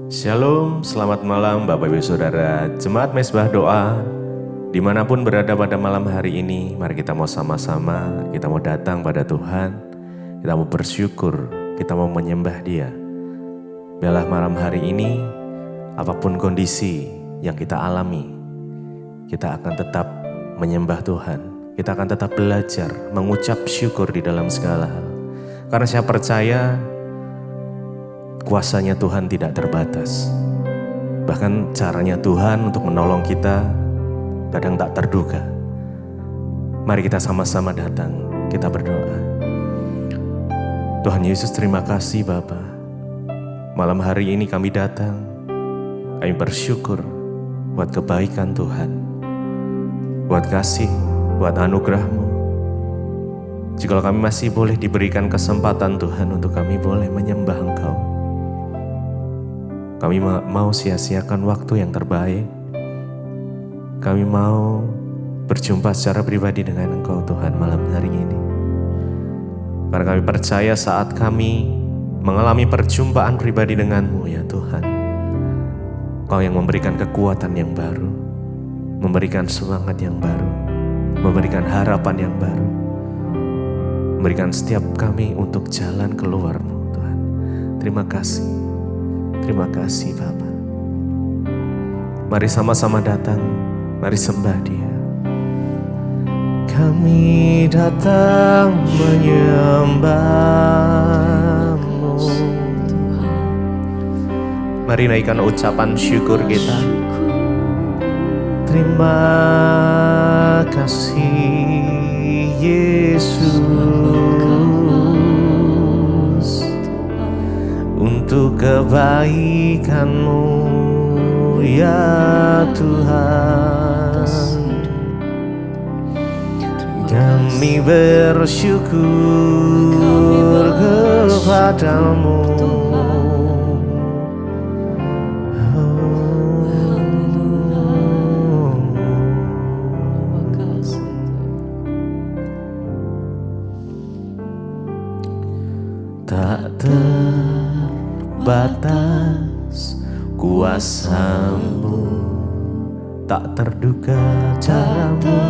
Shalom, selamat malam Bapak Ibu Saudara Jemaat Mezbah Doa. Dimanapun berada pada malam hari ini, mari kita mau sama-sama, kita mau datang pada Tuhan, kita mau bersyukur, kita mau menyembah Dia. Biarlah malam hari ini, apapun kondisi yang kita alami, kita akan tetap menyembah Tuhan. Kita akan tetap belajar, mengucap syukur di dalam segala hal. Karena saya percaya, kuasanya Tuhan tidak terbatas. Bahkan caranya Tuhan untuk menolong kita kadang tak terduga. Mari kita sama-sama datang, kita berdoa. Tuhan Yesus, terima kasih Bapa. Malam hari ini kami datang, kami bersyukur buat kebaikan Tuhan, buat kasih-Mu, buat anugerah-Mu. Jikalau kami masih boleh diberikan kesempatan Tuhan untuk kami boleh menyembah Engkau, kami mau sia-siakan waktu yang terbaik. Kami mau berjumpa secara pribadi dengan Engkau Tuhan malam hari ini. Karena kami percaya saat kami mengalami perjumpaan pribadi dengan-Mu ya Tuhan, Engkau yang memberikan kekuatan yang baru, memberikan semangat yang baru, memberikan harapan yang baru, memberikan setiap kami untuk jalan keluar-Mu Tuhan. Terima kasih. Terima kasih Bapa. Mari sama-sama datang, mari sembah Dia. Kami datang menyembah-Mu. Mari naikkan ucapan syukur kita. Terima kasih Yesus untuk kebaikan-Mu ya Tuhan. Kami bersyukur kepada-Mu. Tak terbatas kuasa-Mu, tak terduga cara-Mu.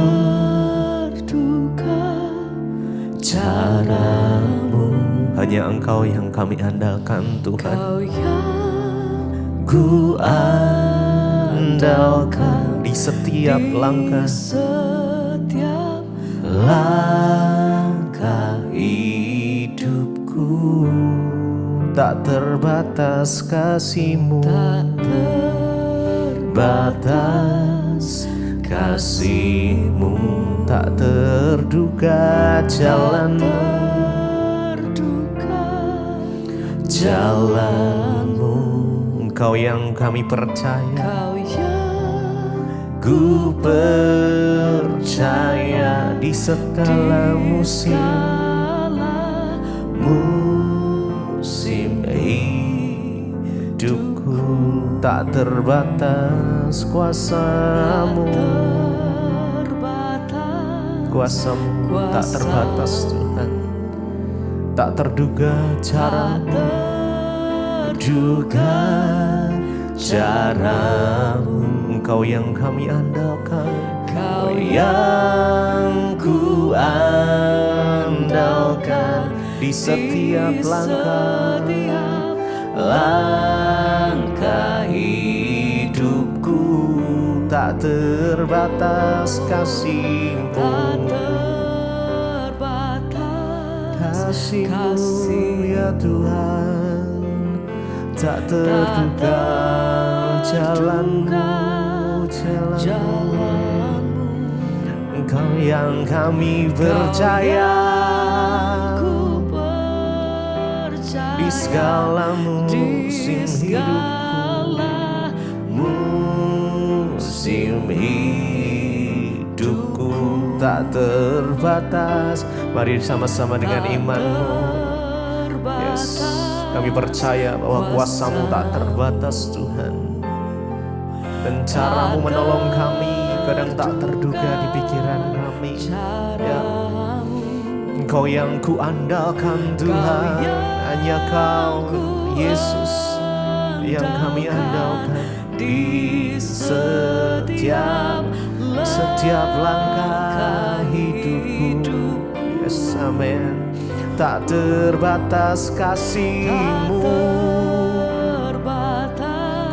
Hanya Engkau yang kami andalkan Tuhan. Ku andalkan di setiap langkah hidupku. Tak terbatas kasih-Mu, tak terbatas kasih-Mu, tak terduga jalan-Mu. Engkau yang kami percaya, ku percaya di segala musim hidupku. Tak terbatas kuasa-Mu, kuasa-Mu tak terbatas Tuhan. Tak terduga cara-Mu. Engkau yang kami andalkan, Engkau yang ku andalkan di setiap langkah hidupku. Tak terbatas kasih-Mu, kasih-Mu ya Tuhan. Tak terduga jalan-Mu. Engkau yang kami percaya di segala musim hidupku. Tak terbatas. Mari sama-sama dengan iman-Mu. Yes, kami percaya bahwa kuasa-Mu tak terbatas Tuhan. Dan cara-Mu menolong kami kadang tak terduga di pikiran kami ya. Engkau yang ku andalkan Tuhan, hanya Kau Yesus yang kami andalkan di setiap langkah hidupku. Yes, amen. Tak terbatas kasih-Mu,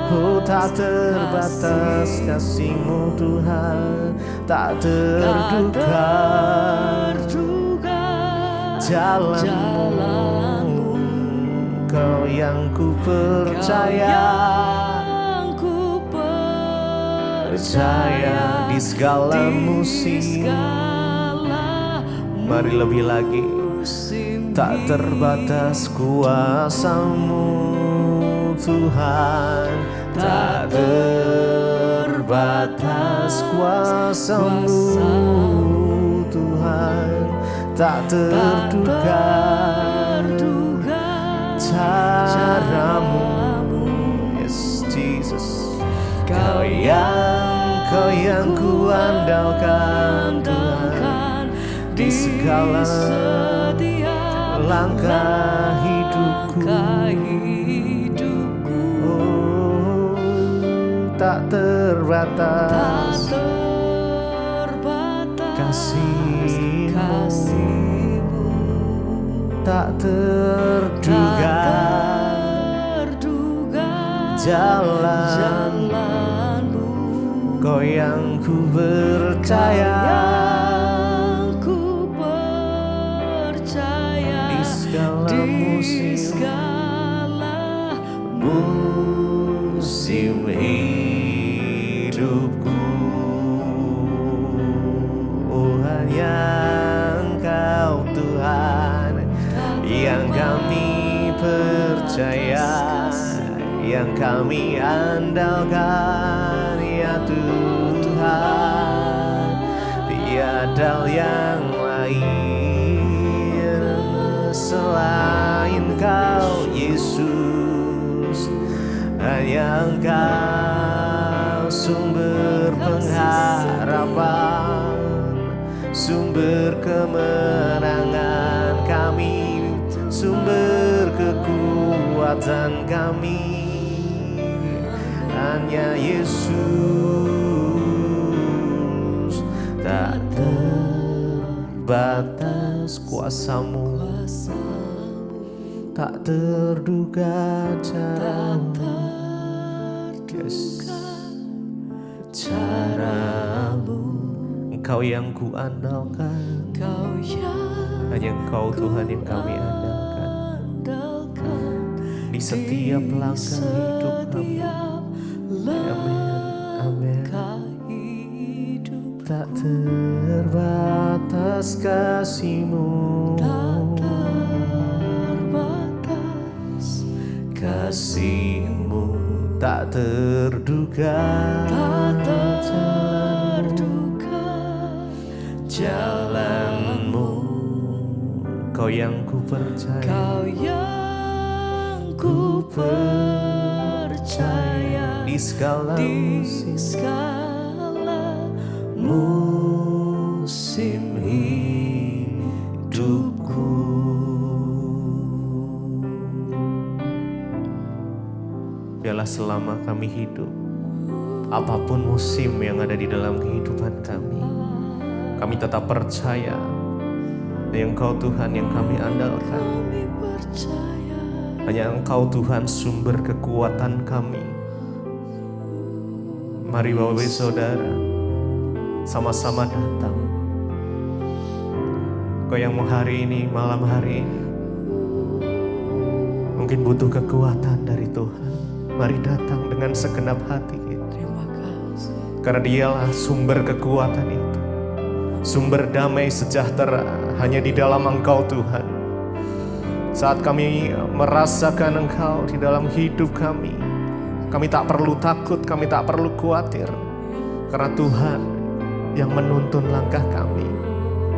oh tak terbatas kasih-Mu Tuhan. Tak terduga jalan-Mu, Kau yang ku percaya di segala musim. Mari lebih lagi. Tak terbatas kuasa-Mu Tuhan, tak terbatas kuasa-Mu Tuhan. Tak terduga cara-Mu. Yes Jesus. Kau yang ku andalkan Tuhan di segala langkah hidupku. Oh, tak terbatas kasih-Mu, tak terduga jalan-Mu. Kau yang ku percaya di segala musim hidupku. Oh, hanya Engkau Tuhan yang kami percaya, yang kami andalkan, ya Tuhan. Tiada yang lain selain Kau Yesus. Hanya Engkau sumber pengharapan, sumber kemenangan kami, sumber kekuatan kami. Hanya Yesus. Tak terbatas kuasa-Mu, tak terduga cara-Mu. Yes. Cara-Mu, Engkau yang ku andalkan. Hanya Engkau Tuhan yang kami andalkan di setiap langkah hidup kami. Amin, amin. Tak terbatas kasih-Mu, kasih-Mu tak terduga jalan-Mu. Kau yang ku percaya, di segala musim hidupku. Biarlah selama kami hidup, apapun musim yang ada di dalam kehidupan kami tetap percaya Engkau Tuhan yang kami andalkan. Hanya Engkau Tuhan sumber kekuatan kami. Mari Bapak Ibu Saudara sama-sama datang. Kau yang hari ini, malam hari ini mungkin butuh kekuatan dari Tuhan. Mari datang dengan segenap hati kita. Terima kasih. Karena Dialah sumber kekuatan itu. Sumber damai sejahtera hanya di dalam Engkau Tuhan. Saat kami merasakan Engkau di dalam hidup kami tak perlu takut, kami tak perlu khawatir. Karena Tuhan yang menuntun langkah kami.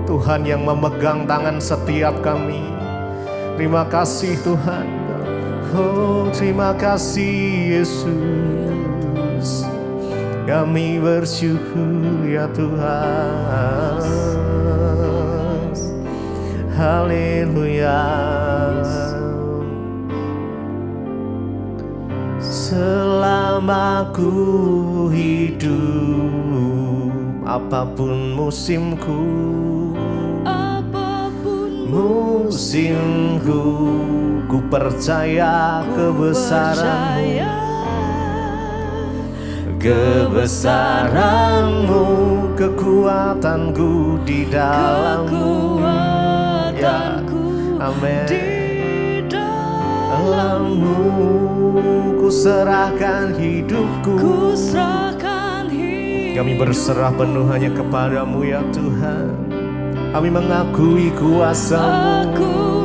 Tuhan yang memegang tangan setiap kami. Terima kasih Tuhan. Oh, terima kasih Yesus. Kami bersyukur ya Tuhan. Haleluya. Selama ku hidup, apapun musimku, musimku, ku percaya kebesaran-Mu, kebesaran-Mu, kekuatanku di dalam-Mu, ya, amin. Di dalam-Mu ku serahkan hidupku, kami berserah penuh hanya kepadamu ya Tuhan. Kami mengakui kuasa-Mu,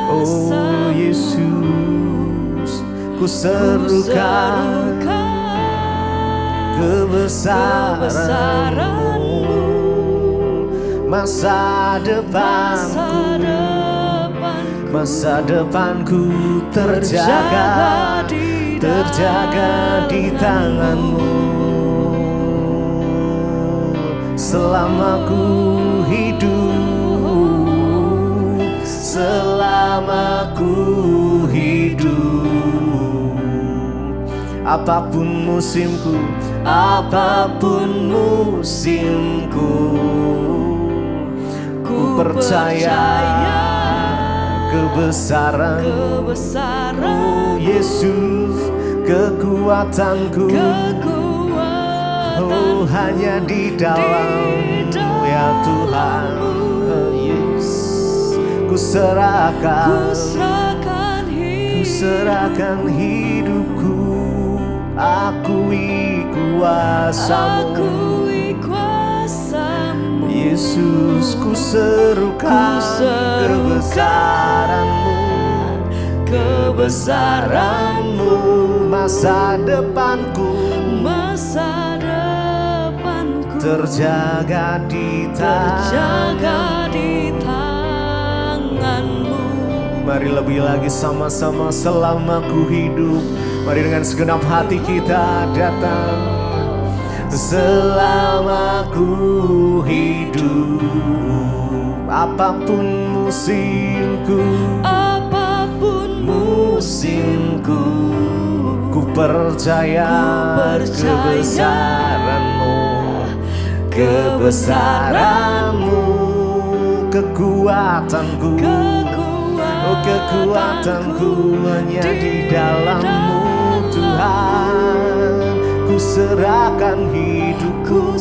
oh Yesus. Ku serukan kebesaran-Mu, masa depanku terjaga di tangan-Mu. Selama ku hidup, apapun musimku, ku percaya kebesaran-Mu, oh Yesus, kekuatanku, oh hanya di dalam-Mu ya Tuhan. Oh yes, ku serahkan hidupku, akui kuasa-Mu, Yesus. Ku serukan kebesaran-Mu, masa depanku terjaga di tangan-Mu. Mari lebih lagi sama-sama. Selama ku hidup, mari dengan segenap hati kita datang. Selama ku hidup, apapun musimku, ku percaya kebesaran-Mu, kekuatanku, oh kekuatanku hanya di dalam-Mu Tuhan. Ku serahkan hidupku,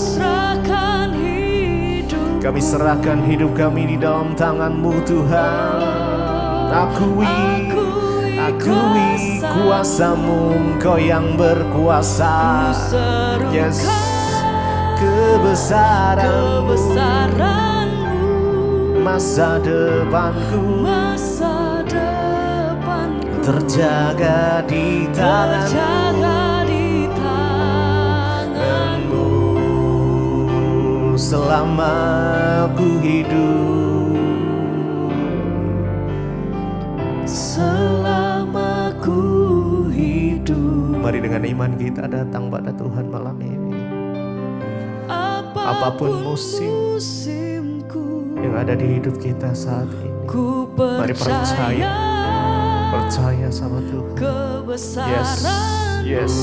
kami serahkan hidup kami di dalam tangan-Mu Tuhan. Akui kuasa-Mu, Engkau yang berkuasa. Yes, kebesaran-Mu, masa depanku terjaga di tangan-Mu. Selama ku hidup, mari dengan iman kita datang pada Tuhan malam ini. Apapun musimku yang ada di hidup kita saat ini, mari percaya sama Tuhan. Yes,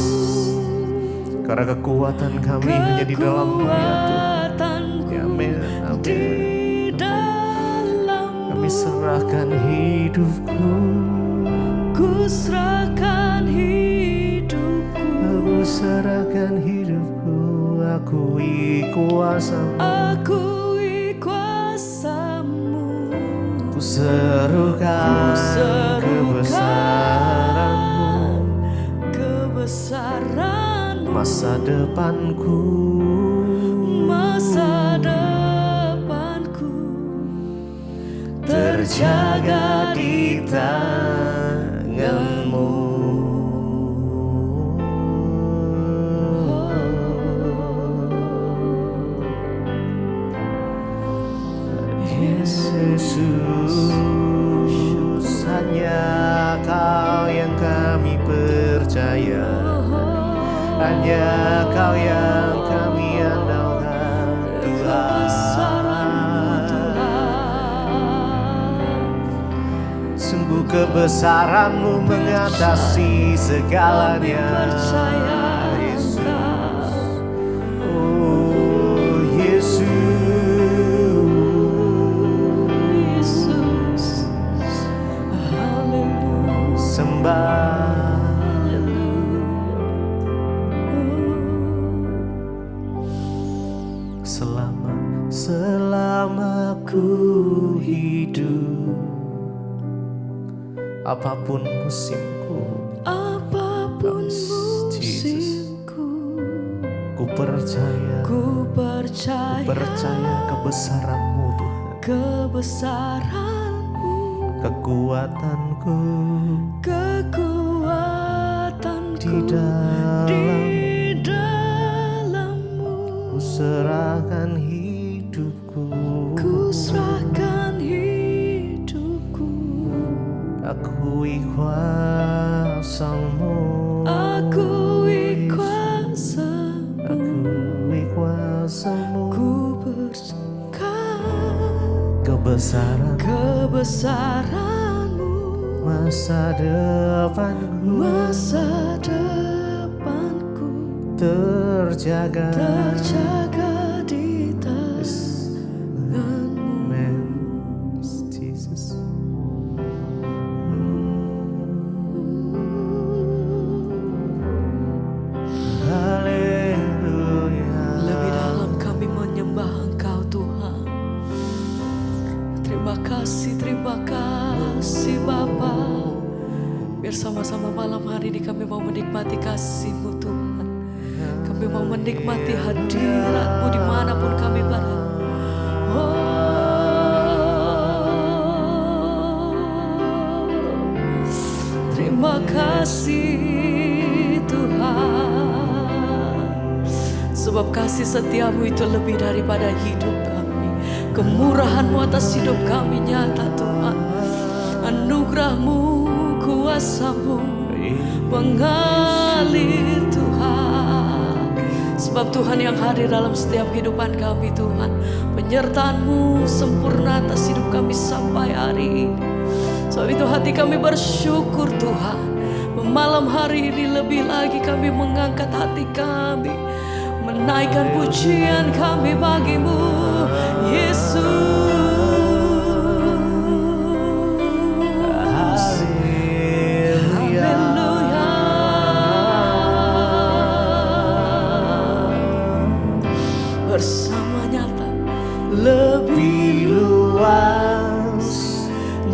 karena kekuatan kami hanya di dalam-Mu ya Tuhan. Ya, amin. Kami serahkan hidupku, akui kuasa-Mu, ku serukan kebesaran-Mu, masa depanku terjaga di tangan-Mu. Yesus, hanya Kau yang kami percaya, hanya Kau yang kami andalkan Tuhan. Sungguh Kebesaran-Mu mengatasi segalanya. Percaya Yesus. Oh Yesus. Yesus. Haleluya. Sembah. Selama ku hidup, apapun musimku, Apapun Jesus. musimku, ku percaya kebesaran-Mu Tuhan, kebesaran-Mu, kekuatanku kekuatanku di dalam-Mu. ku serahkan hidupku, Ku serahkan hidupku, akui kuasa-Mu, akui kuasa-Mu, akui kuasa-Mu, ku berserah kebesaran-Mu, masa depanku terjaga di tangan-Mu. Amen. Jesus. Haleluya. Lebih dalam kami menyembah Engkau Tuhan. Terima kasih Bapa. Biar sama-sama malam hari ini kami mau menikmati kasih-Mu Tuhan. Kami mau menikmati hadirat-Mu dimanapun kami berada. Terima kasih Tuhan, sebab kasih setiamu itu lebih daripada hidup kami. Kemurahan-Mu atas hidup kami nyata Tuhan. Anugerah-Mu, kuasa-Mu mengalir Tuhan. Sebab Tuhan yang hadir dalam setiap kehidupan kami Tuhan. Penyertaan-Mu sempurna atas hidup kami sampai hari ini. Sebab itu hati kami bersyukur Tuhan. Malam hari ini lebih lagi kami mengangkat hati kami, menaikkan pujian kami bagi-Mu Yesus. Haleluya. Bersama nyata lebih luas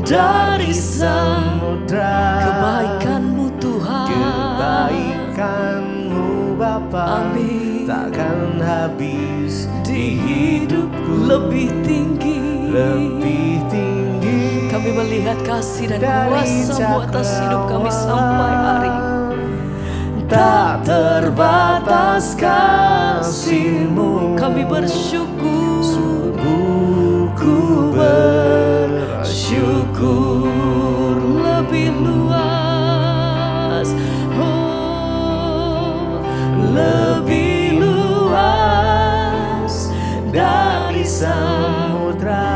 dari samudra, kebaikan-Mu Tuhan, kebaikan-Mu Bapa, amin, takkan habis di hidupku. lebih tinggi kami melihat kasih dan kuasa-Mu atas hidup kami sampai hari ini. Tak terbatas kasih-Mu, Kami bersyukur, sungguh ku bersyukur lebih luas, oh, lebih luas dari samudra,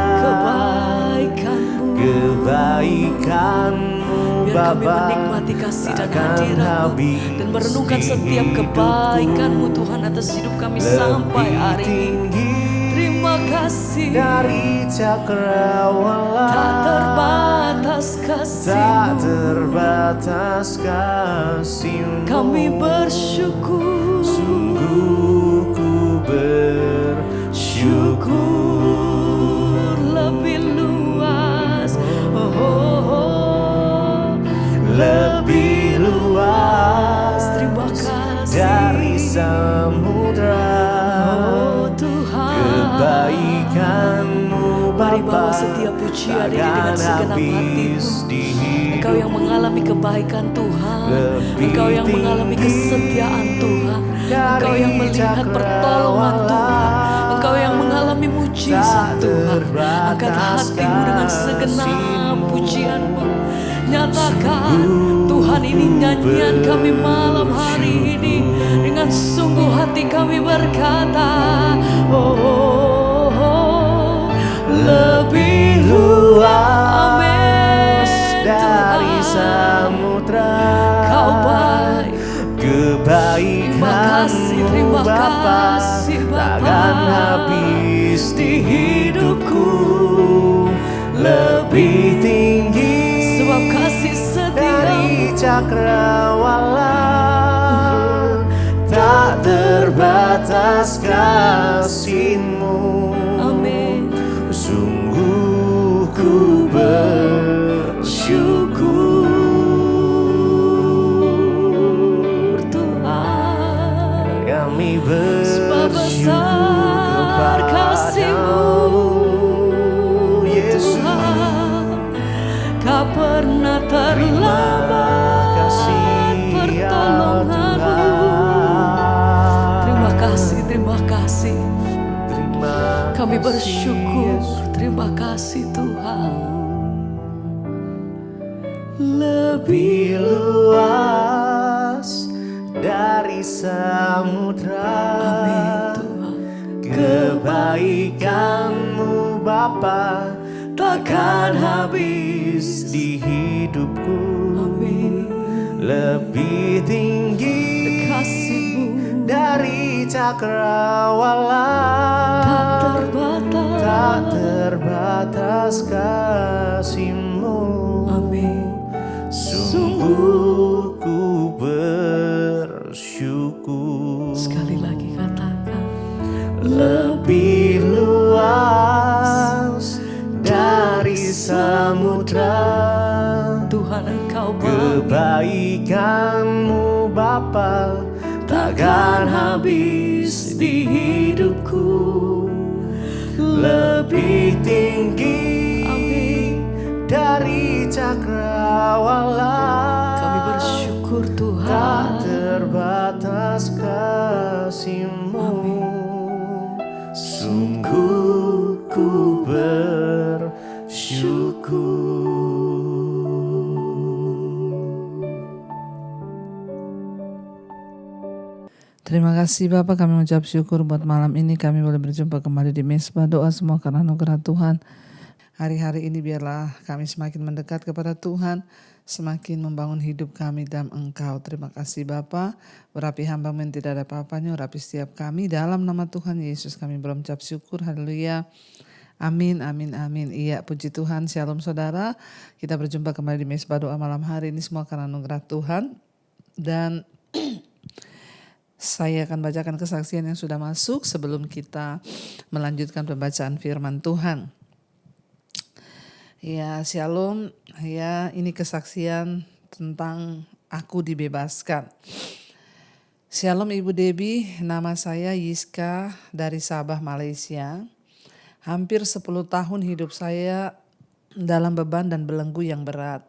kebaikan-Mu biar kami menikmati kasih dan hadirat-Mu dan merenungkan setiap kebaikan-Mu Tuhan atas hidup kami sampai hari ini. Terima kasih dari cakrawala, tak terbatas kasih-Mu, tak terbatas kasih-Mu. kami bersyukur, sungguh ku bersyukur lebih luas, oh, lebih luas terima kasih dari samudra, oh Tuhan. kebaikan-Mu Mari bawa Bapa setiap pujian ini dengan takkan segenap habis hatimu. di hidup. Engkau yang mengalami kebaikan Tuhan, Lebih Engkau yang mengalami tinggi kesetiaan Tuhan, Engkau dari yang melihat pertolongan Tuhan, Engkau yang mengalami mujizat Tuhan. Angkat hatimu dengan segenap pujian-Mu. Nyatakan Tuhan, ini nyanyian kami malam hari ini. Dengan sungguh hati kami berkata, oh, lebih luas dari kebaikan-Mu Bapa takkan habis di hidupku, lebih tinggi sebab kasih dari setia-Mu. cakrawala, tak terbatas kasih-Mu. Amin. Sungguh ku bersyukur, Tuhan, kami sebab bersyukur besar kasih-Mu, Yesus. Tuhan. Kau pernah terlambat pertolongan-Mu. Terima kasih, terima kasih. Kami bersyukur, terima kasih Tuhan. Lebih luas dari samudra, Amin Tuhan. kebaikan-Mu Bapa takkan habis di hidupku, Amin. lebih tinggi Kasih-Mu dari cakrawala, tak terbatas kasih-Mu. Amin. Sungguh ku bersyukur. Sekali lagi katakan, Lebih luas dari samudra, Tuhan Engkau baik. kebaikan-Mu Bapa takkan habis di hidupku, lebih tinggi Amin. dari cakrawala, Kami bersyukur tak Tuhan. terbatas kasih-Mu. Sungguh ku bersyukur. Terima kasih Bapak, kami mengucap syukur buat malam ini kami boleh berjumpa kembali di Mesbah Doa, semua karena anugerah Tuhan. Hari-hari ini biarlah kami semakin mendekat kepada Tuhan, semakin membangun hidup kami dalam Engkau. Terima kasih Bapa, urapi hamba-Mu yang tidak ada apa-apanya, urapi setiap kami dalam nama Tuhan Yesus kami berucap syukur, haleluya. Amin, amin, amin. Iya, puji Tuhan, shalom saudara. Kita berjumpa kembali di Mesbah Doa malam hari ini semua karena anugerah Tuhan. Dan saya akan bacakan kesaksian yang sudah masuk sebelum kita melanjutkan pembacaan firman Tuhan. Ya, shalom. Ya, ini kesaksian tentang aku dibebaskan. Shalom Ibu Debbie, nama saya Yiska dari Sabah, Malaysia. Hampir 10 tahun hidup saya dalam beban dan belenggu yang berat.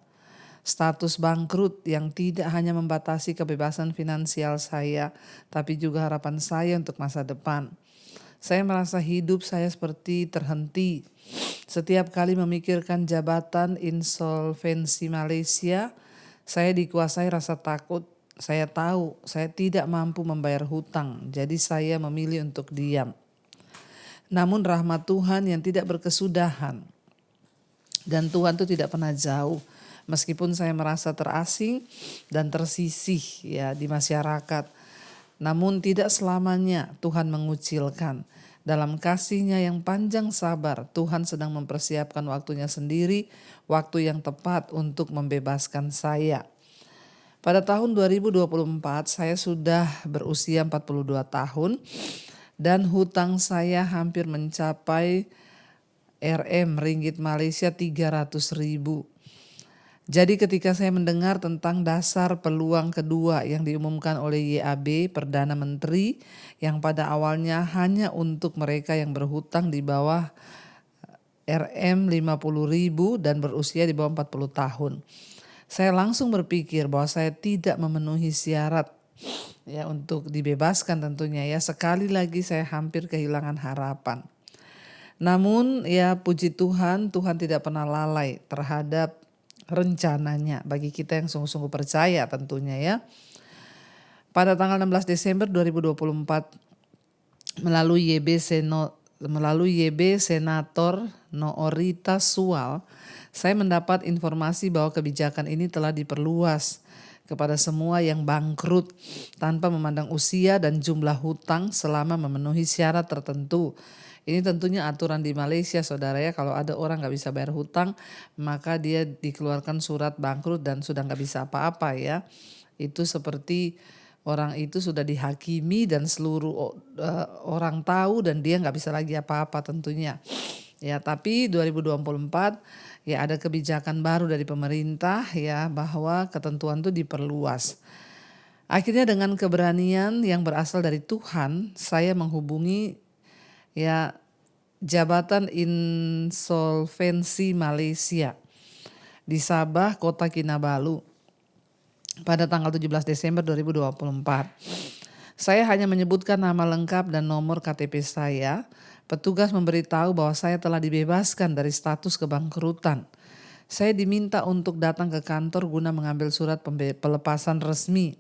Status bangkrut yang tidak hanya membatasi kebebasan finansial saya, tapi juga harapan saya untuk masa depan. Saya merasa hidup saya seperti terhenti. Setiap kali memikirkan jabatan insolvensi Malaysia, saya dikuasai rasa takut. Saya tahu saya tidak mampu membayar hutang, jadi saya memilih untuk diam. Namun rahmat Tuhan yang tidak berkesudahan, dan Tuhan itu tidak pernah jauh. Meskipun saya merasa terasing dan tersisih ya di masyarakat, namun tidak selamanya Tuhan mengucilkan. Dalam kasih-Nya yang panjang sabar, Tuhan sedang mempersiapkan waktunya sendiri, waktu yang tepat untuk membebaskan saya. Pada tahun 2024 saya sudah berusia 42 tahun dan hutang saya hampir mencapai ringgit Malaysia 300.000. Jadi ketika saya mendengar tentang dasar peluang kedua yang diumumkan oleh YAB Perdana Menteri yang pada awalnya hanya untuk mereka yang berhutang di bawah RM50.000 dan berusia di bawah 40 tahun. Saya langsung berpikir bahwa saya tidak memenuhi syarat ya untuk dibebaskan tentunya ya. Sekali lagi saya hampir kehilangan harapan. Namun ya puji Tuhan, Tuhan tidak pernah lalai terhadap rencananya bagi kita yang sungguh-sungguh percaya tentunya ya. Pada tanggal 16 Desember 2024 melalui YB Senator Noorita Sual, saya mendapat informasi bahwa kebijakan ini telah diperluas kepada semua yang bangkrut tanpa memandang usia dan jumlah hutang selama memenuhi syarat tertentu. Ini tentunya aturan di Malaysia, saudara ya. Kalau ada orang gak bisa bayar hutang, maka dia dikeluarkan surat bangkrut dan sudah gak bisa apa-apa ya. Itu seperti orang itu sudah dihakimi dan seluruh orang tahu dan dia gak bisa lagi apa-apa tentunya. Ya, tapi 2024 ya ada kebijakan baru dari pemerintah ya bahwa ketentuan itu diperluas. Akhirnya dengan keberanian yang berasal dari Tuhan, saya menghubungi ya Jabatan Insolvensi Malaysia di Sabah, Kota Kinabalu pada tanggal 17 Desember 2024. Saya hanya menyebutkan nama lengkap dan nomor KTP saya. Petugas memberitahu bahwa saya telah dibebaskan dari status kebangkrutan. Saya diminta untuk datang ke kantor guna mengambil surat pelepasan resmi.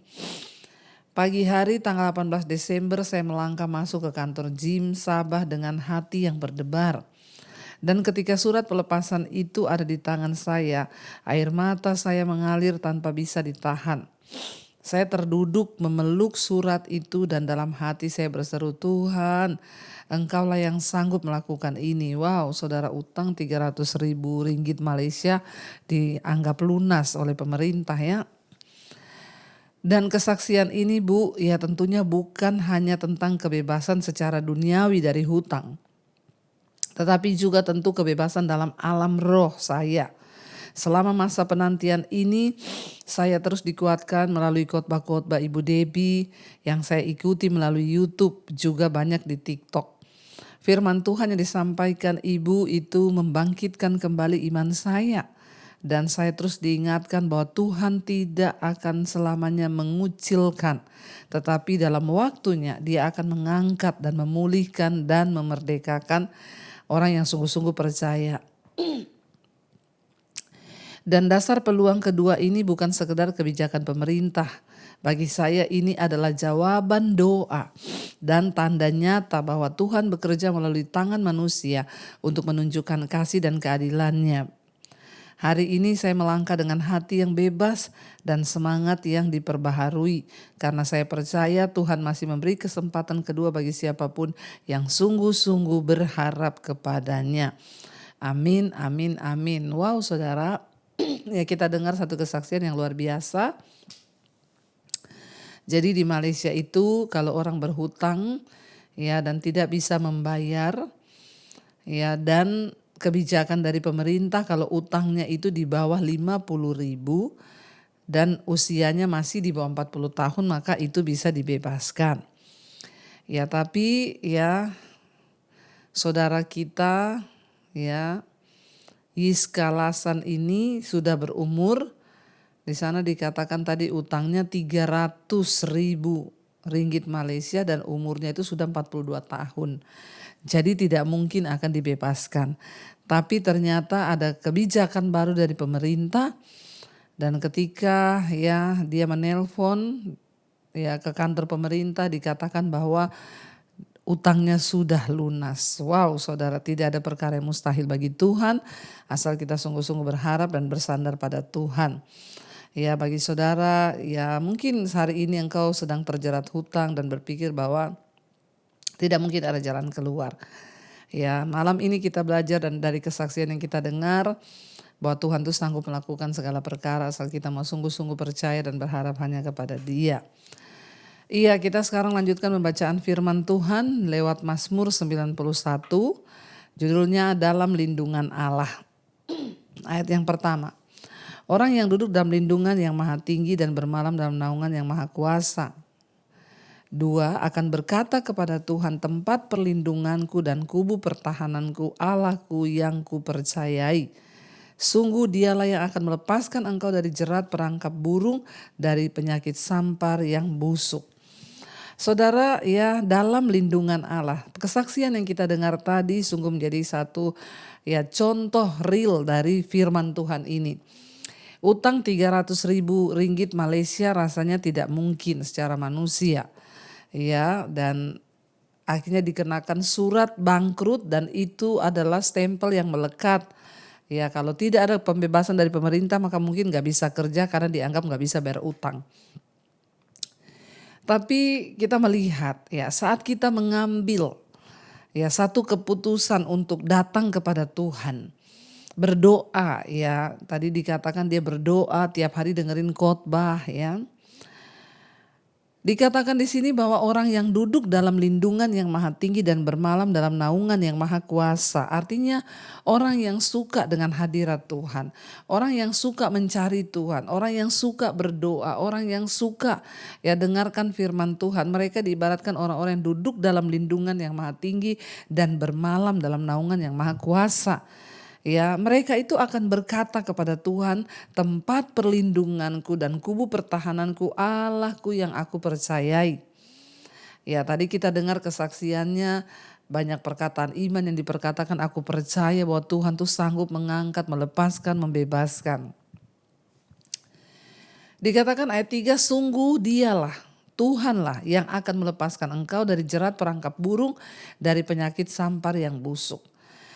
Pagi hari tanggal 18 Desember saya melangkah masuk ke kantor Jim Sabah dengan hati yang berdebar. Dan ketika surat pelepasan itu ada di tangan saya, air mata saya mengalir tanpa bisa ditahan. Saya terduduk memeluk surat itu dan dalam hati saya berseru, Tuhan, Engkaulah yang sanggup melakukan ini. Wow, saudara, utang 300.000 ringgit Malaysia dianggap lunas oleh pemerintah ya. Dan kesaksian ini Bu, ya tentunya bukan hanya tentang kebebasan secara duniawi dari hutang. Tetapi juga tentu kebebasan dalam alam roh saya. Selama masa penantian ini, saya terus dikuatkan melalui khotbah-khotbah Ibu Debbie yang saya ikuti melalui YouTube, juga banyak di TikTok. Firman Tuhan yang disampaikan Ibu itu membangkitkan kembali iman saya. Dan saya terus diingatkan bahwa Tuhan tidak akan selamanya mengucilkan. Tetapi dalam waktunya Dia akan mengangkat dan memulihkan dan memerdekakan orang yang sungguh-sungguh percaya. Dan dasar peluang kedua ini bukan sekedar kebijakan pemerintah. Bagi saya ini adalah jawaban doa dan tanda nyata bahwa Tuhan bekerja melalui tangan manusia untuk menunjukkan kasih dan keadilannya. Hari ini saya melangkah dengan hati yang bebas dan semangat yang diperbaharui. Karena saya percaya Tuhan masih memberi kesempatan kedua bagi siapapun yang sungguh-sungguh berharap kepadanya. Amin, amin, amin. Wow saudara, ya kita dengar satu kesaksian yang luar biasa. Jadi di Malaysia itu kalau orang berhutang ya dan tidak bisa membayar ya, dan kebijakan dari pemerintah kalau utangnya itu di bawah 50.000 dan usianya masih di bawah 40 tahun maka itu bisa dibebaskan. Ya tapi ya saudara kita ya Yiska Lasan ini sudah berumur, di sana dikatakan tadi utangnya 300.000 ringgit Malaysia dan umurnya itu sudah 42 tahun. Jadi tidak mungkin akan dibebaskan. Tapi ternyata ada kebijakan baru dari pemerintah dan ketika ya dia menelpon ya ke kantor pemerintah dikatakan bahwa utangnya sudah lunas. Wow saudara, tidak ada perkara yang mustahil bagi Tuhan asal kita sungguh-sungguh berharap dan bersandar pada Tuhan. Ya bagi saudara ya mungkin hari ini engkau sedang terjerat hutang dan berpikir bahwa tidak mungkin ada jalan keluar. Ya malam ini kita belajar dan dari kesaksian yang kita dengar bahwa Tuhan itu sanggup melakukan segala perkara asal kita mau sungguh-sungguh percaya dan berharap hanya kepada Dia. Iya, kita sekarang lanjutkan pembacaan firman Tuhan lewat Mazmur 91. Judulnya Dalam Lindungan Allah. Ayat yang pertama. Orang yang duduk dalam lindungan yang maha tinggi dan bermalam dalam naungan yang maha kuasa. 2. Akan berkata kepada Tuhan, tempat perlindunganku dan kubu pertahananku, Allahku yang kupercayai. Sungguh dialah yang akan melepaskan engkau dari jerat perangkap burung, dari penyakit sampar yang busuk. Saudara ya dalam lindungan Allah. Kesaksian yang kita dengar tadi sungguh menjadi satu ya contoh real dari firman Tuhan ini. Utang 300.000 ringgit Malaysia rasanya tidak mungkin secara manusia. Ya, dan akhirnya dikenakan surat bangkrut dan itu adalah stempel yang melekat Ya kalau tidak ada pembebasan dari pemerintah maka mungkin nggak bisa kerja karena dianggap nggak bisa bayar utang. Tapi kita melihat ya saat kita mengambil ya satu keputusan untuk datang kepada Tuhan, berdoa ya, tadi dikatakan dia berdoa tiap hari dengerin khotbah ya. Dikatakan di sini bahwa orang yang duduk dalam lindungan yang maha tinggi dan bermalam dalam naungan yang maha kuasa. Artinya orang yang suka dengan hadirat Tuhan. Orang yang suka mencari Tuhan. Orang yang suka berdoa. Orang yang suka ya dengarkan firman Tuhan. Mereka diibaratkan orang-orang yang duduk dalam lindungan yang maha tinggi dan bermalam dalam naungan yang maha kuasa. Ya, mereka itu akan berkata kepada Tuhan, tempat perlindunganku dan kubu pertahananku, Allahku yang aku percayai. Ya, tadi kita dengar kesaksiannya, banyak perkataan iman yang diperkatakan, aku percaya bahwa Tuhan tuh sanggup mengangkat, melepaskan, membebaskan. Dikatakan ayat 3, sungguh dialah, Tuhanlah yang akan melepaskan engkau dari jerat perangkap burung, dari penyakit sampar yang busuk.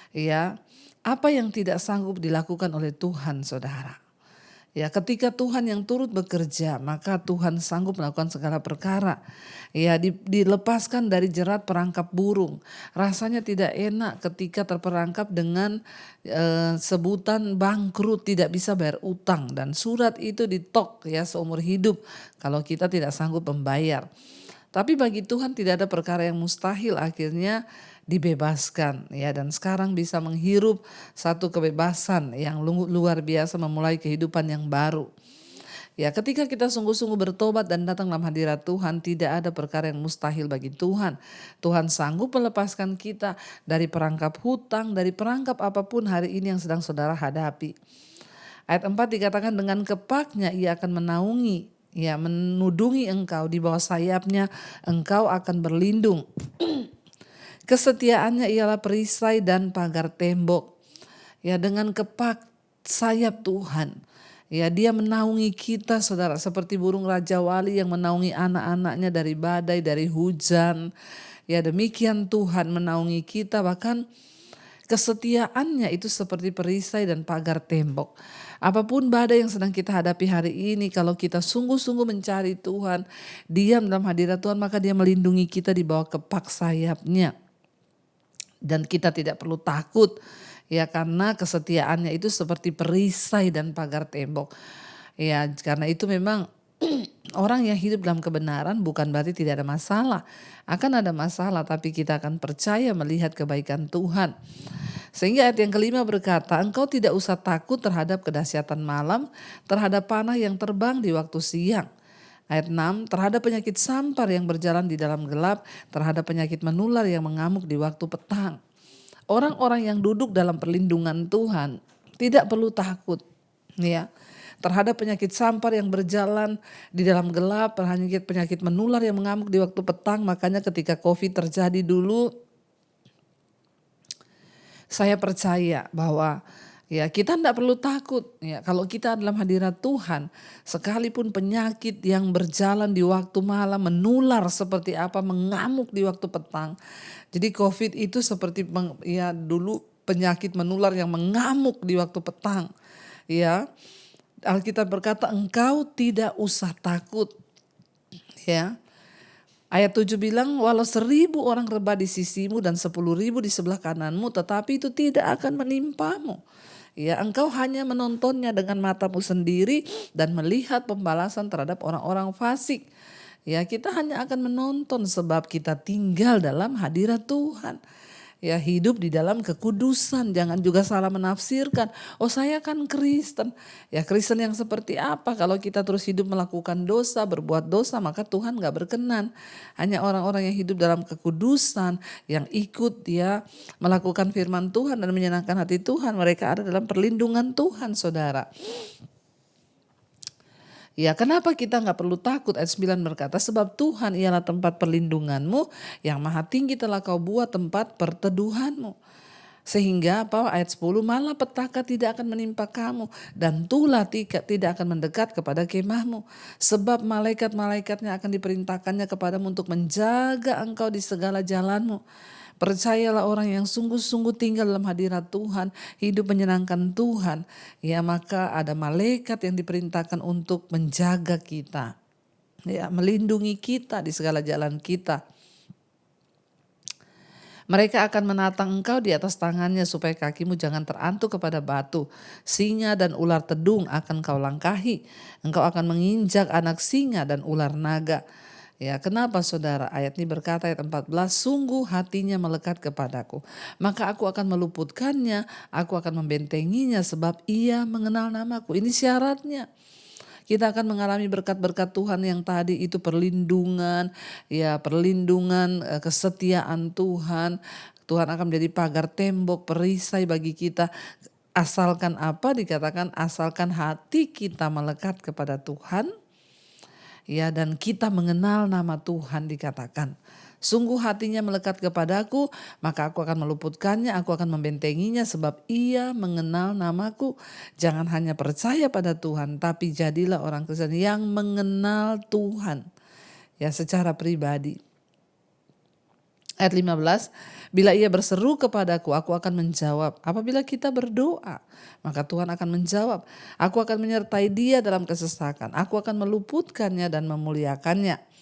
Ya, apa yang tidak sanggup dilakukan oleh Tuhan, saudara? Ya, ketika Tuhan yang turut bekerja, maka Tuhan sanggup melakukan segala perkara. Ya, dilepaskan dari jerat perangkap burung. Rasanya tidak enak ketika terperangkap dengan sebutan bangkrut, tidak bisa bayar utang, dan surat itu ditok ya seumur hidup kalau kita tidak sanggup membayar. Tapi bagi Tuhan tidak ada perkara yang mustahil, akhirnya dibebaskan ya, dan sekarang bisa menghirup satu kebebasan yang luar biasa, memulai kehidupan yang baru. Ya, ketika kita sungguh-sungguh bertobat dan datang dalam hadirat Tuhan, tidak ada perkara yang mustahil bagi Tuhan. Tuhan sanggup melepaskan kita dari perangkap hutang, dari perangkap apapun hari ini yang sedang saudara hadapi. Ayat 4 dikatakan, dengan kepaknya ia akan menaungi, ya, menudungi engkau, di bawah sayapnya engkau akan berlindung. Kesetiaannya ialah perisai dan pagar tembok. Ya, dengan kepak sayap Tuhan, ya, dia menaungi kita, saudara, seperti burung Raja Wali yang menaungi anak-anaknya dari badai, dari hujan. Ya, demikian Tuhan menaungi kita, bahkan kesetiaannya itu seperti perisai dan pagar tembok. Apapun badai yang sedang kita hadapi hari ini, kalau kita sungguh-sungguh mencari Tuhan, diam dalam hadirat Tuhan, maka dia melindungi kita di bawah kepak sayapnya. Dan kita tidak perlu takut ya, karena kesetiaannya itu seperti perisai dan pagar tembok. Ya, karena itu memang orang yang hidup dalam kebenaran bukan berarti tidak ada masalah. Akan ada masalah, tapi kita akan percaya melihat kebaikan Tuhan. Sehingga ayat yang kelima berkata, engkau tidak usah takut terhadap kedahsyatan malam, terhadap panah yang terbang di waktu siang. Ayat 6, terhadap penyakit sampar yang berjalan di dalam gelap, terhadap penyakit menular yang mengamuk di waktu petang. Orang-orang yang duduk dalam perlindungan Tuhan tidak perlu takut, ya, terhadap penyakit sampar yang berjalan di dalam gelap, penyakit menular yang mengamuk di waktu petang. Makanya ketika COVID terjadi dulu, saya percaya bahwa ya, kita tidak perlu takut ya, kalau kita dalam hadirat Tuhan. Sekalipun penyakit yang berjalan di waktu malam, menular seperti apa, mengamuk di waktu petang. Jadi COVID itu seperti ya dulu penyakit menular yang mengamuk di waktu petang. Ya, Alkitab berkata engkau tidak usah takut. Ya. Ayat 7 bilang, walau 1.000 orang rebah di sisimu dan 10.000 di sebelah kananmu, tetapi itu tidak akan menimpamu. Ya, engkau hanya menontonnya dengan matamu sendiri dan melihat pembalasan terhadap orang-orang fasik. Ya, kita hanya akan menonton sebab kita tinggal dalam hadirat Tuhan. Ya, hidup di dalam kekudusan. Jangan juga salah menafsirkan, oh saya kan Kristen. Ya, Kristen yang seperti apa? Kalau kita terus hidup melakukan dosa, berbuat dosa, maka Tuhan gak berkenan. Hanya orang-orang yang hidup dalam kekudusan, yang ikut ya melakukan firman Tuhan dan menyenangkan hati Tuhan, mereka ada dalam perlindungan Tuhan, saudara. Ya, kenapa kita gak perlu takut? Ayat 9 berkata, sebab Tuhan ialah tempat perlindunganmu, yang maha tinggi telah kau buat tempat perteduhanmu. Sehingga apa? Ayat 10, malah petaka tidak akan menimpa kamu, dan tulah tidak akan mendekat kepada kemahmu. Sebab malaikat-malaikatnya akan diperintahkannya kepadamu untuk menjaga engkau di segala jalanmu. Percayalah orang yang sungguh-sungguh tinggal dalam hadirat Tuhan, hidup menyenangkan Tuhan, ya maka ada malaikat yang diperintahkan untuk menjaga kita, ya melindungi kita di segala jalan kita. Mereka akan menatang engkau di atas tangannya supaya kakimu jangan terantuk kepada batu. Singa dan ular tedung akan kau langkahi. Engkau akan menginjak anak singa dan ular naga. Ya, kenapa saudara? Ayat ini berkata ayat 14, sungguh hatinya melekat kepadaku. Maka aku akan meluputkannya, aku akan membentenginya sebab ia mengenal namaku. Ini syaratnya. Kita akan mengalami berkat-berkat Tuhan yang tadi itu perlindungan, ya perlindungan, kesetiaan Tuhan. Tuhan akan menjadi pagar tembok, perisai bagi kita. Asalkan apa? Dikatakan asalkan hati kita melekat kepada Tuhan, ya dan kita mengenal nama Tuhan dikatakan. Sungguh hatinya melekat kepadaku, maka aku akan meluputkannya, aku akan membentenginya sebab ia mengenal namaku. Jangan hanya percaya pada Tuhan, tapi jadilah orang Kristen yang mengenal Tuhan, ya secara pribadi. Ayat 15, bila ia berseru kepadaku, aku akan menjawab. Apabila kita berdoa, maka Tuhan akan menjawab. Aku akan menyertai dia dalam kesesakan, aku akan meluputkannya dan memuliakannya.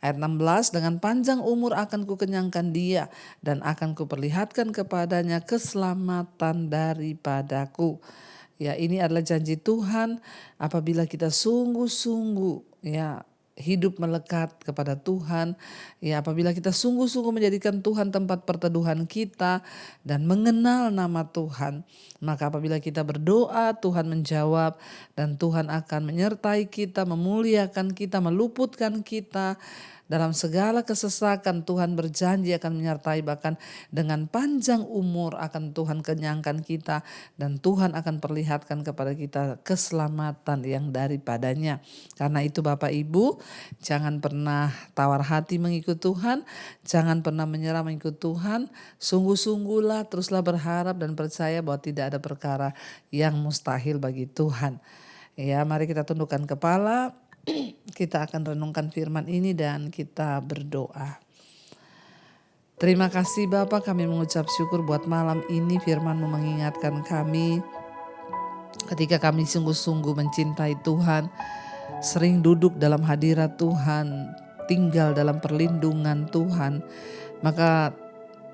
Ayat 16, dengan panjang umur akan kukenyangkan dia dan akan kuperlihatkan kepadanya keselamatan daripadaku. Ya, ini adalah janji Tuhan apabila kita sungguh-sungguh ya hidup melekat kepada Tuhan, ya apabila kita sungguh-sungguh menjadikan Tuhan tempat perteduhan kita dan mengenal nama Tuhan, maka apabila kita berdoa Tuhan menjawab dan Tuhan akan menyertai kita, memuliakan kita, meluputkan kita. Dalam segala kesesakan Tuhan berjanji akan menyertai, bahkan dengan panjang umur akan Tuhan kenyangkan kita dan Tuhan akan perlihatkan kepada kita keselamatan yang daripadanya. Karena itu Bapak Ibu, jangan pernah tawar hati mengikut Tuhan, jangan pernah menyerah mengikut Tuhan. Sungguh-sungguhlah, teruslah berharap dan percaya bahwa tidak ada perkara yang mustahil bagi Tuhan. Ya, mari kita tundukkan kepala. Kita akan renungkan firman ini dan kita berdoa. Terima kasih Bapa, kami mengucap syukur buat malam ini firman-Mu mengingatkan kami ketika kami sungguh-sungguh mencintai Tuhan, sering duduk dalam hadirat Tuhan, tinggal dalam perlindungan Tuhan, maka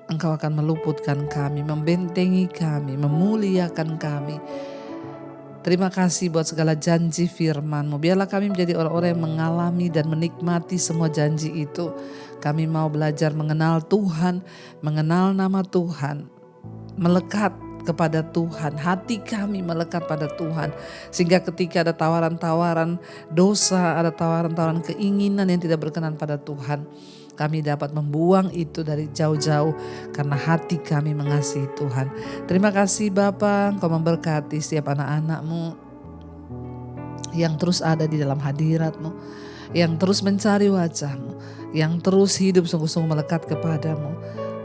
Engkau akan meluputkan kami, membentengi kami, memuliakan kami. Terima kasih buat segala janji firman-Mu. Biarlah kami menjadi orang-orang yang mengalami dan menikmati semua janji itu. Kami mau belajar mengenal Tuhan, mengenal nama Tuhan, melekat kepada Tuhan. Hati kami melekat pada Tuhan. Sehingga ketika ada tawaran-tawaran dosa, ada tawaran-tawaran keinginan yang tidak berkenan pada Tuhan, kami dapat membuang itu dari jauh-jauh karena hati kami mengasihi Tuhan. Terima kasih Bapa, Engkau memberkati setiap anak-anak-Mu yang terus ada di dalam hadirat-Mu, yang terus mencari wajah-Mu, yang terus hidup sungguh-sungguh melekat kepadamu.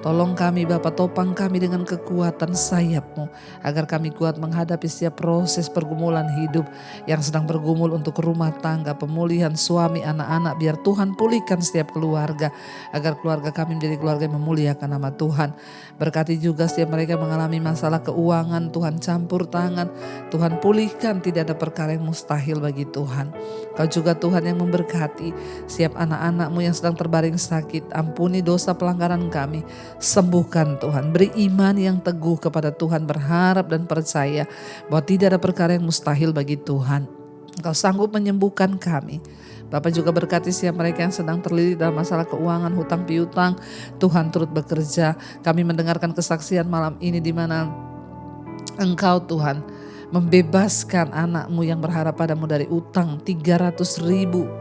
Tolong kami Bapa, topang kami dengan kekuatan sayap-Mu agar kami kuat menghadapi setiap proses pergumulan hidup yang sedang bergumul untuk rumah tangga, pemulihan suami, anak-anak. Biar Tuhan pulihkan setiap keluarga agar keluarga kami menjadi keluarga yang memuliakan nama Tuhan. Berkati juga setiap mereka mengalami masalah keuangan, Tuhan campur tangan, Tuhan pulihkan, tidak ada perkara yang mustahil bagi Tuhan. Kau juga Tuhan yang memberkati setiap anak-anak-Mu yang sedang terbaring sakit. Ampuni dosa pelanggaran kami, sembuhkan Tuhan, beri iman yang teguh kepada Tuhan, berharap dan percaya bahwa tidak ada perkara yang mustahil bagi Tuhan. Engkau sanggup menyembuhkan kami. Bapak juga berkati setiap mereka yang sedang terlilit dalam masalah keuangan, hutang piutang. Tuhan turut bekerja. Kami mendengarkan kesaksian malam ini di mana Engkau Tuhan membebaskan anak-Mu yang berharap padamu dari utang 300.000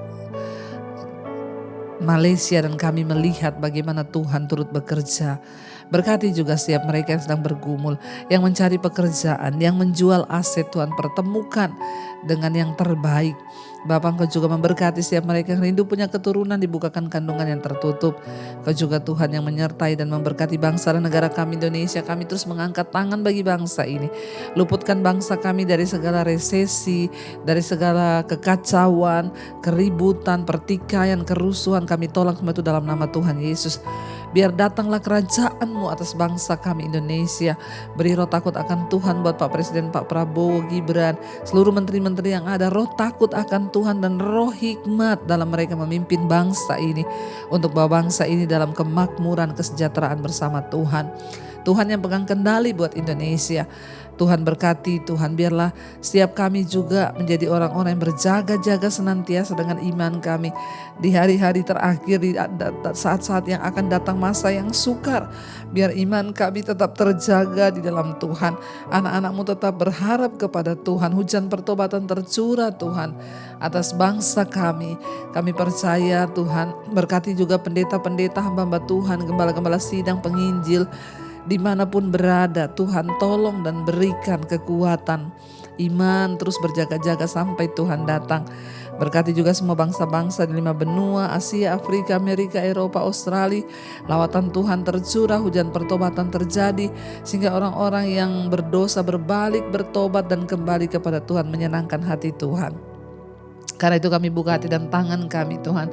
Malaysia, dan kami melihat bagaimana Tuhan turut bekerja. Berkati juga setiap mereka yang sedang bergumul, yang mencari pekerjaan, yang menjual aset, Tuhan pertemukan dengan yang terbaik. Bapa, Engkau juga memberkati setiap mereka yang rindu punya keturunan, dibukakan kandungan yang tertutup. Engkau juga Tuhan yang menyertai dan memberkati bangsa dan negara kami Indonesia. Kami terus mengangkat tangan bagi bangsa ini. Luputkan bangsa kami dari segala resesi, dari segala kekacauan, keributan, pertikaian, kerusuhan. Kami tolak semua itu dalam nama Tuhan Yesus. Biar datanglah kerajaan-Mu atas bangsa kami Indonesia. Beri roh takut akan Tuhan buat Pak Presiden, Pak Prabowo, Gibran, seluruh menteri-menteri yang ada. Roh takut akan Tuhan dan roh hikmat dalam mereka memimpin bangsa ini, untuk bawa bangsa ini dalam kemakmuran, kesejahteraan bersama Tuhan. Tuhan yang pegang kendali buat Indonesia. Tuhan berkati, Tuhan biarlah setiap kami juga menjadi orang-orang yang berjaga-jaga senantiasa dengan iman kami. Di hari-hari terakhir, di saat-saat yang akan datang masa yang sukar, biar iman kami tetap terjaga di dalam Tuhan. Anak-anak-Mu tetap berharap kepada Tuhan. Hujan pertobatan tercurah Tuhan atas bangsa kami. Kami percaya Tuhan, berkati juga pendeta-pendeta, hamba-hamba Tuhan, gembala-gembala sidang, penginjil, dimanapun berada. Tuhan tolong dan berikan kekuatan iman, terus berjaga-jaga sampai Tuhan datang. Berkati juga semua bangsa-bangsa di 5 benua, Asia, Afrika, Amerika, Eropa, Australia. Lawatan Tuhan tercurah, hujan pertobatan terjadi, sehingga orang-orang yang berdosa berbalik, bertobat dan kembali kepada Tuhan, menyenangkan hati Tuhan. Karena itu kami buka hati dan tangan kami Tuhan,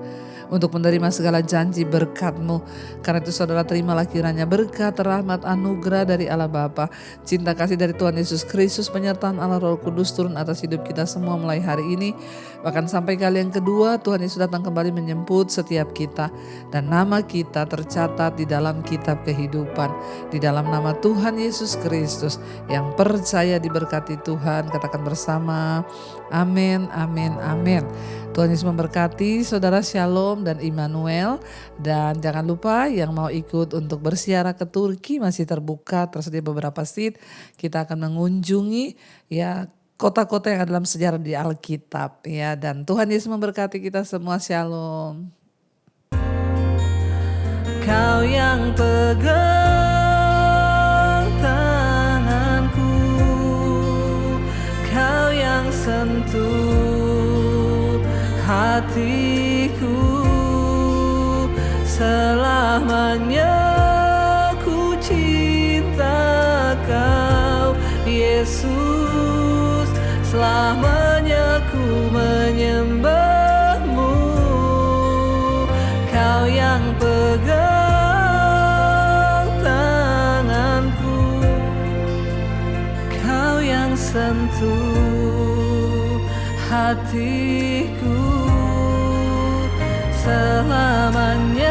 untuk menerima segala janji berkat-Mu. Karena itu saudara, terimalah kiranya berkat, rahmat, anugerah dari Allah Bapa, cinta kasih dari Tuhan Yesus Kristus, penyertaan Allah Roh Kudus turun atas hidup kita semua mulai hari ini, bahkan sampai kali yang kedua Tuhan Yesus datang kembali menjemput setiap kita, dan nama kita tercatat di dalam kitab kehidupan. Di dalam nama Tuhan Yesus Kristus, yang percaya diberkati Tuhan, katakan bersama, amin, amin, amin. Tuhan Yesus memberkati saudara, shalom dan Immanuel. Dan jangan lupa yang mau ikut untuk berziarah ke Turki masih terbuka, tersedia beberapa seat. Kita akan mengunjungi ya kota-kota yang ada dalam sejarah di Alkitab ya. Dan Tuhan Yesus memberkati kita semua, shalom. Kau yang pegang tanganku, Kau yang sentuh hatiku, selamanya ku cinta Kau Yesus, selamanya ku menyembah-Mu. Kau yang pegang tanganku, Kau yang sentuh hatiku, selamanya